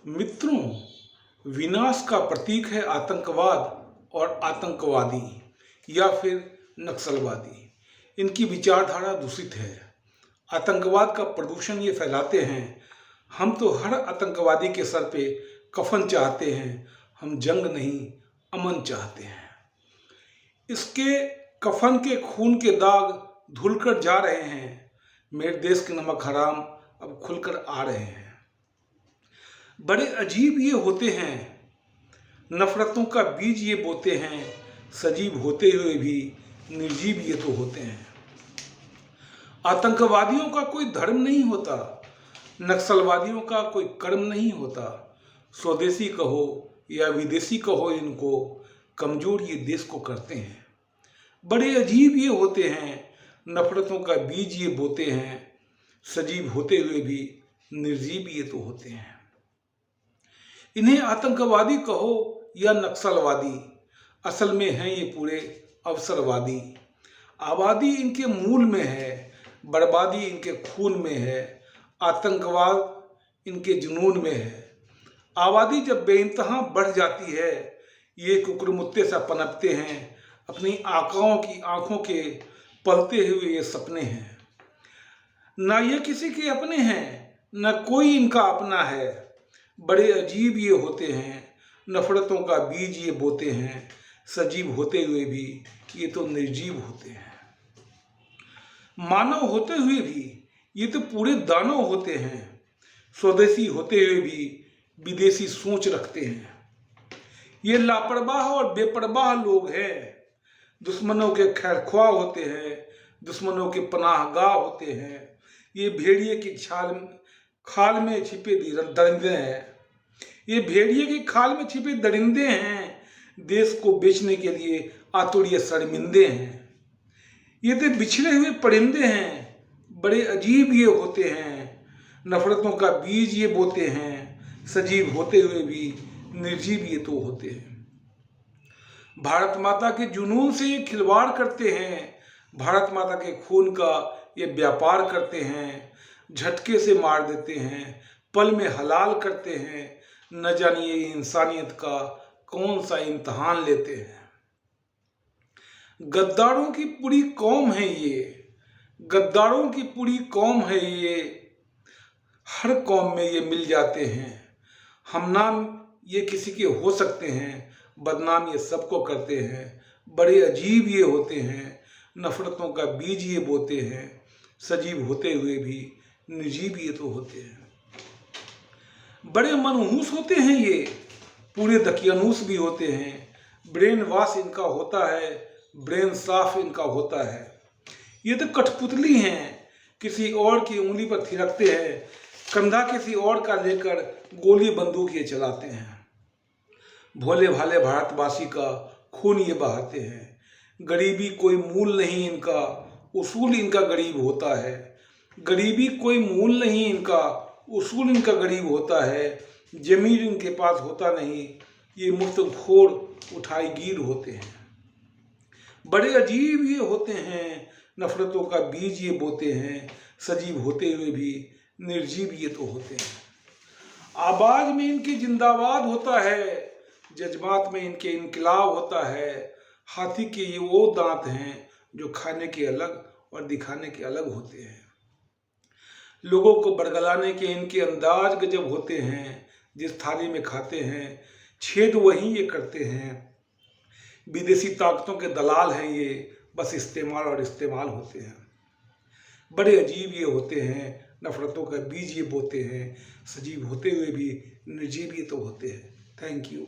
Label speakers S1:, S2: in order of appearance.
S1: मित्रों, विनाश का प्रतीक है आतंकवाद और आतंकवादी या फिर नक्सलवादी। इनकी विचारधारा दूषित है। आतंकवाद का प्रदूषण ये फैलाते हैं। हम तो हर आतंकवादी के सर पे कफन चाहते हैं, हम जंग नहीं अमन चाहते हैं। इसके कफन के खून के दाग धुलकर जा रहे हैं। मेरे देश के नमक हराम अब खुलकर आ रहे हैं। बड़े अजीब ये होते हैं, नफरतों का बीज ये बोते हैं। सजीव होते हुए भी निर्जीव ये तो होते हैं। आतंकवादियों का कोई धर्म नहीं होता, नक्सलवादियों का कोई कर्म नहीं होता। स्वदेशी कहो या विदेशी कहो, इनको कमजोर ये देश को करते हैं। बड़े अजीब ये होते हैं, नफरतों का बीज ये बोते हैं। सजीव होते हुए भी निर्जीव ये तो होते हैं। इन्हें आतंकवादी कहो या नक्सलवादी, असल में हैं ये पूरे अवसरवादी। आबादी इनके मूल में है, बर्बादी इनके खून में है, आतंकवाद इनके जुनून में है। आबादी जब बेइंतहा बढ़ जाती है, ये कुकुरमुत्ते सा पनपते हैं। अपनी आकाओं की आंखों के पलते हुए ये सपने हैं। ना ये किसी के अपने हैं, न कोई इनका अपना है। बड़े अजीब ये होते हैं, नफरतों का बीज ये बोते हैं। सजीव होते हुए भी ये तो निर्जीव होते हैं। मानव होते हुए भी ये तो पूरे दानव होते हैं। स्वदेशी होते हुए भी विदेशी सोच रखते हैं। ये लापरवाह और बेपरवाह लोग हैं। दुश्मनों के खैरख्वाह होते हैं, दुश्मनों के पनाहगाह होते हैं। ये भेड़िए की खाल में छिपे दरिंदे हैं। ये भेड़िए की खाल में छिपे दरिंदे हैं। देश को बेचने के लिए आतुर ये शर्मिंदे हैं। ये तो बिछड़े हुए परिंदे हैं। बड़े अजीब ये होते हैं, नफरतों का बीज ये बोते हैं। सजीव होते हुए भी निर्जीव ये तो होते हैं। भारत माता के जुनून से ये खिलवाड़ करते हैं। भारत माता के खून का ये व्यापार करते हैं। झटके से मार देते हैं, पल में हलाल करते हैं। न जानिए इंसानियत का कौन सा इम्तहान लेते हैं। गद्दारों की पूरी कौम है ये, गद्दारों की पूरी कौम है ये। हर कौम में ये मिल जाते हैं। हम नाम ये किसी के हो सकते हैं, बदनाम ये सबको करते हैं। बड़े अजीब ये होते हैं, नफरतों का बीज ये बोते हैं। सजीव होते हुए भी निर्जीव ये तो होते हैं। बड़े मनहूस होते हैं ये, पूरे दकियानूस भी होते हैं। ब्रेन वॉश इनका होता है, ब्रेन साफ इनका होता है। ये तो कठपुतली हैं, किसी और की उंगली पर थिरकते हैं। कंधा किसी और का लेकर गोली बंदूक ये चलाते हैं। भोले भाले भारतवासी का खून ये बहाते हैं। गरीबी कोई मूल नहीं इनका, उसूल इनका गरीब होता है। गरीबी कोई मूल नहीं इनका, उसूल इनका गरीब होता है। जमीन इनके पास होता नहीं, ये मुफ्तखोर उठाईगीर होते हैं। बड़े अजीब ये होते हैं, नफरतों का बीज ये बोते हैं। सजीव होते हुए भी निर्जीव ये तो होते हैं। आवाज में इनकी जिंदाबाद होता है, जज्बात में इनके इनकलाब होता है। हाथी के ये वो दांत हैं जो खाने के अलग और दिखाने के अलग होते हैं। लोगों को बरगलाने के इनके अंदाज गजब होते हैं। जिस थाली में खाते हैं, छेद वहीं ये करते हैं। विदेशी ताकतों के दलाल हैं ये, बस इस्तेमाल और इस्तेमाल होते हैं। बड़े अजीब ये होते हैं, नफरतों का बीज ये बोते हैं। सजीव होते हुए भी निर्जीव ये तो होते हैं। Thank you.